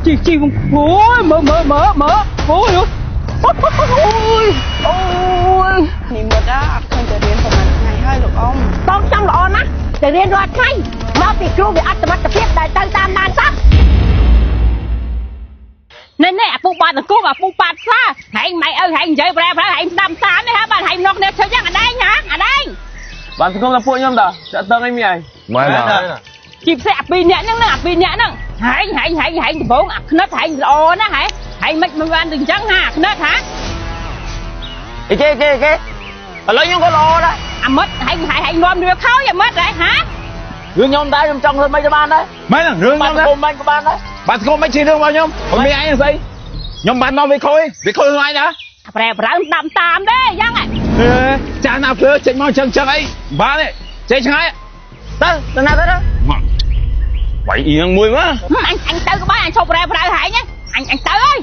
chị ôi mở ôi ôi ôiนี่หมดแล้วคงจะเรียนประมาณไงให้ลูกอม ต้องจำรอนะจะเรียนรอดไงมาติดครูวิอัตมัตเพียบได้ตั้งตามนานซะnè phụ bạn là cô mà phụ bạn xa hãy mày ơi hãy chơi bè hãy đam tán đấy hả bạn hãy nọc nè chơi ở đây nhá ở đây bạn không là phụ nhom đó sẽ tăng anh mày mới là chịp sẽ pin nhẹ nè hãy bốn nết hãy ồ nó hãy mình ăn đừng trắng ha nết hả cái lấy nhom có lò đó mất hãy ngon được khó vậy mất đấy hả rương nhom đá nhom trong hơn mấy cho bạn đấy mấy lần rương bạn ôm anh của bạn đấy bạn không mấy chi rương bao nhom còn mấy ai vậy nhom bạn mau về khôi hơn ai nhá bè đam tam đấy giang này cha nào cứ chạy mau chân ấy ba này chạy chẳng ai tới từ nào tới đó vậy yên mùi quá anh tới cái bác anh chụp bè hãy nhé anh tới ơi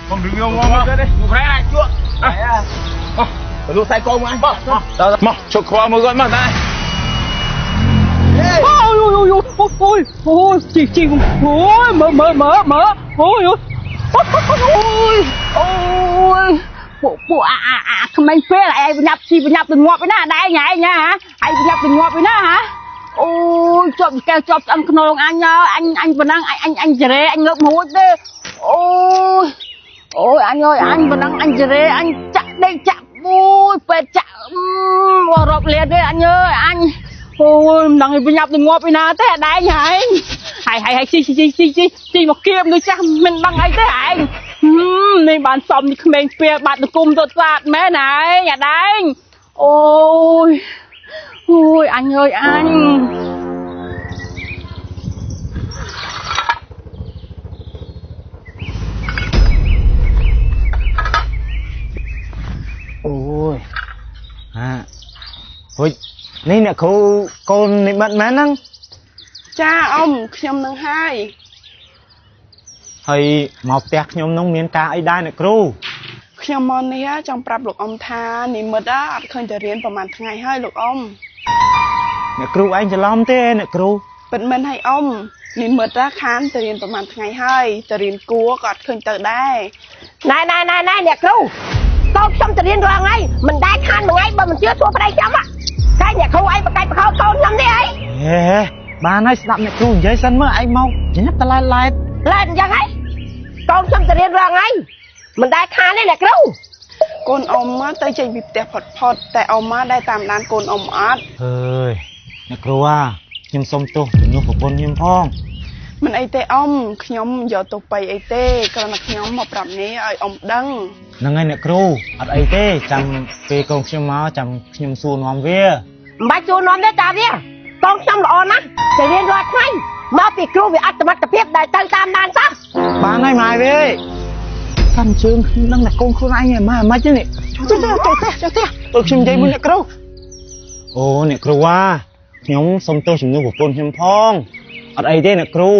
không đừng yêu ngon đây một cái này chưa lúc tay con anh mau chụp khoa một con mà đây ôi chị ôi mở ôi bộ không anh phê lại nhập từ ngọt với nó đây nhảy nha hả anh nhập từ ngọt với nó hả ôi chọc ăn con anh nhá anh vẫn đang anh chè anh ngợp mũi đi ôi anh ơi anh vẫn đang anh chè anh chặt đây chặt ôi về chặt rộp liền đấy anh ơi anh ôi đang bị nhập từ ngọt với nó thế đây nhảy hay chi một kia người cha mình bằng ấy thế anh nên bạn xong thì mình phê bạn được cùng tôi sạt mẹ này nhà đánh ôi anh ơi anh ôi ôiนี่เนี่ยcô này bận má năng จ้าอมខ្ញុំនឹងហើយ ហើយមកផ្ទះខ្ញុំនឹងមានការអីដែរអ្នកគ្រូ ខ្ញុំមកនេះចង់ប្រាប់លោកអមថានិមិត្តអត់ឃើញតែរៀនប្រហែលថ្ងៃហើយលោកអម អ្នកគ្រូឯងច្រឡំទេអ្នកគ្រូ ពិតមែនហើយអមនិមិត្តខានតែរៀនប្រហែលថ្ងៃហើយតែរៀនគួរក៏អត់ឃើញទៅដែរ này nè cậu con xong tự nhiên rồi ngay mình đang than một ngày mà mình chưa thua vào đây chấm á cái nhà khu ấy mà cái mà con lắm đi ấy bà nói đậmអ្នកគ្រូនិយាយសិនមើលឯងមកញ៉ាំតឡែឡែត lên chẳng ấy con xong tự nhiên rồi ngay mình đang than đấy nè cậu កូនអមទៅចេញពីផ្ទះផុតតែអមដែរតាមដានកូនអមអត់ អើយអ្នកគ្រូខ្ញុំសុំទោសជំនួសប្រពន្ធខ្ញុំផង មិនអីទេអមខ្ញុំយកទៅបៃអីទេគ្រាន់តែខ្ញុំមកប្រាប់នេះឲ្យអមដឹង ហ្នឹងហើយអ្នកគ្រូអត់អីទេចាំពេលកូនខ្ញុំមកចាំខ្ញុំសួរនាំវា bà chú nói đấy ta đi con xong rồi nè tự nhiên rồi ngay mà tiệt cรูvì ăn mặt tập tiếp đại tăng tam đàn sao បានហើយម៉ែវាកាន់ជើងខ្ញុំដឹងតែកូនខ្លួនឯងម៉ែមិនទេនេះចូលទេទៅខ្ញុំនិយាយមួយអ្នកគ្រូអូអ្នកគ្រូខ្ញុំសុំទោសជំនួសប្រពន្ធខ្ញុំផងអត់អីទេអ្នកគ្រូ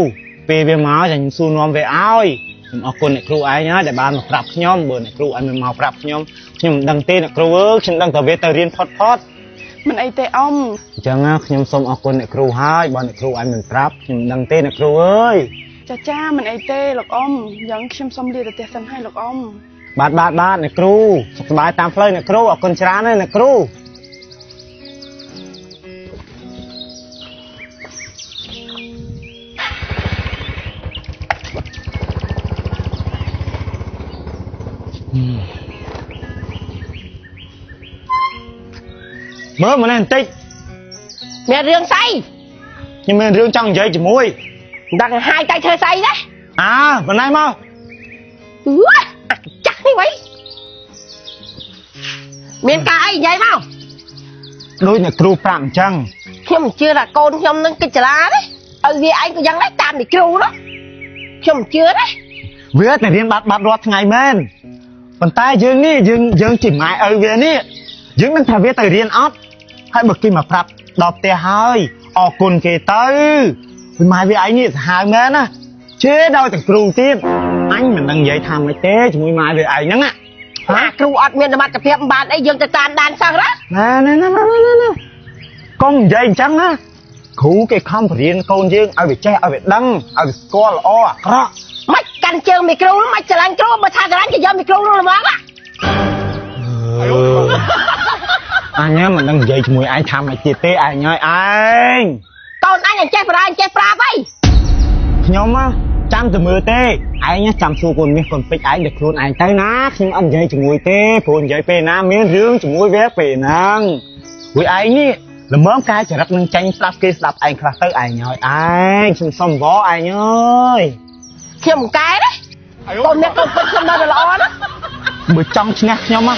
ពេលវាមកចាំខ្ញុំសួរនាំវាឲ្យខ្ញុំអរគុណអ្នកគ្រូឯងណាដែលបានមកប្រាប់ខ្ញុំបើអ្នកគ្រូឯងមិនមកប្រាប់ខ្ញុំមិនដឹងទេអ្នកគ្រូអើយខ្ញុំដឹងតែវាទៅរៀនផុតមិនអីទេអម អញ្ចឹងខ្ញុំសូមអរគុណអ្នកគ្រូហើយបើអ្នកគ្រូឯងមិនប្រាប់ខ្ញុំមិនដឹងទេអ្នកគ្រូអើយ ចាមិនអីទេលោកអមយ៉ាងខ្ញុំសុំលាទៅផ្ទះសិនហើយលោកអម បាទអ្នកគ្រូសុខសប្បាយតាមផ្លូវអ្នកគ្រូអរគុណច្រើនណាស់អ្នកគ្រូមើលមកនេះបន្តិច mẹ riêng say ខ្ញុំមានរឿងចង់និយាយជាមួយ đằng hai tay chơi say đấy បណ្ណៃមក chắc đi mấy miền ca ấy vậy mau ដូចអ្នកគ្រូប្រាប់អញ្ចឹង ខ្ញុំជឿថាកូនខ្ញុំនឹងកិច្ចឡាទេឲ្យវាឯងក៏យ៉ាងដែរតាមទីគ្រូđóខ្ញុំជឿទេ វាតែរៀនបាត់រាល់ថ្ងៃមែនប៉ុន្តែយើងនេះយើងជាម៉ែឪវានេះយើងនឹងថាវាទៅរៀនអត់ហើយបើគេមកប្រាប់ដល់ផ្ទះហើយអរគុណគេទៅពីម៉ែវាឯងនេះសាហាវមែនណាជេរដល់តែគ្រូទៀតអញមិនដឹងនិយាយថាម៉េចទេជាមួយម៉ែវាឯងហ្នឹងណា គ្រូអត់មានសមត្ថភាពបានអីយើងទៅតាមដានសិស្សណា ណែក con dây trắng á cú cái không phải riêng con riêng ai bị che ai bị đăng ai bị co là o đó មិនកាន់ជើងមីក្រូមិនច្រឡាញ់គ្រូបើថាច្រឡាញ់គេយកមីក្រូនោះមក anh nhá mình đang dây mùi ai tham ai chia tê ai nhơi anh កូនអញចេះប្រាចេះប្រាប់អី nhóm á chăm từ mưa tê ai nhá chăm xu con miếng con pích ai được luôn ai tới ná nhưng anh dây chỉ mùi tê phun dây pe ná miếng rương chỉ mùi vé pe năng với ai nhỉ là mớm cái chỉ rất nâng tranh slap kia slap anh khá tới ai nhơi anh xong xong vó ai nhơi ខ្ញុំកែđấy កូនអ្នកកូនពិតខ្ញុំនៅតែល្អណា បើចង់ឈ្នះខ្ញុំá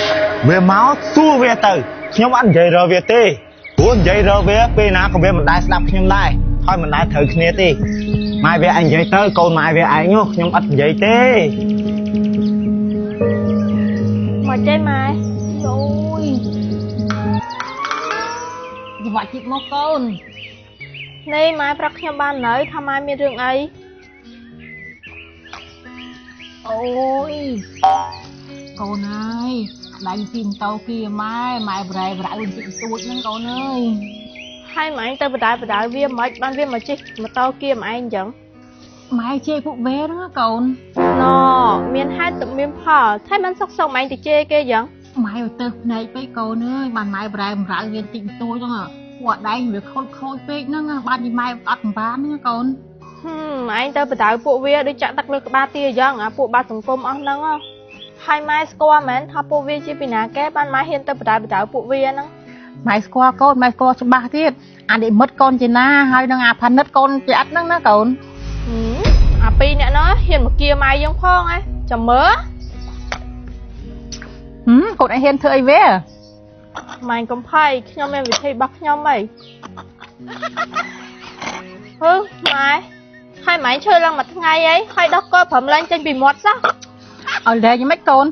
វាមកសួរវាទៅខ្ញុំអត់និយាយរកវាទេព្រោះនិយាយរកវាពេលណាក៏វាមិនដែរស្ដាប់ខ្ញុំដែរហើយមិនដែរត្រូវគ្នាទេម៉ែវាអញនិយាយទៅកូនម៉ែវាឯងនោះខ្ញុំអត់និយាយទេ មកចេះម៉ែអូយជីវ៉ាជីមកកូននេះម៉ែប្រាប់ខ្ញុំបាននៅថាម៉ែមានរឿងអីអូយកូនអើយដៃពីមតោគីម៉ែម៉ែប្រែប្រៅបន្តិចតួចហ្នឹងកូនអើយហើយម៉ែទៅបដាបដាវាមិនបានវាមកជិះម៉ូតូគីម៉ែអញ្ចឹងម៉ែជេរពួកវេហ្នឹងកូនណមានហេតុទៅមានផលថែមិនសុកសុកម៉ែទៅជេរគេអញ្ចឹងម៉ែទៅភ្នែកពេកកូនអើយបានម៉ែប្រែប្រៅវាបន្តិចតួចហ្នឹងពួកដៃវាខូចពេកហ្នឹងបានពីម៉ែអត់បានហ្នឹងកូនម៉ែទៅបដាពួកវាដូចចាក់ទឹកលើក្បាលទាអញ្ចឹងអាពួកបាត់សង្គមអស់ហ្នឹងហើយម៉ែស្គាល់មែនថាពួកវាជាពីណាគេបានម៉ែហ៊ានទៅបដាពួកវាហ្នឹងម៉ែស្គាល់កូនម៉ែស្គាល់ច្បាស់ទៀតអានិមិត្តកូនជាណាហើយនឹងអាផានិតកូនជាអត់ហ្នឹងណាកូនអាពីរអ្នកនោះហ៊ានមកគៀម៉ែយើងផងហ៎ចាំមើលកូនឯងហ៊ានធ្វើអីវាម៉ែកំផៃខ្ញុំមានវិធីរបស់ខ្ញុំហីម៉ែហើយម៉ែឈើឡើងមួយថ្ងៃអីហើយដោះកូនព្រមឡើងចេញពីមាត់សោះឲ្យលែងមិនកូន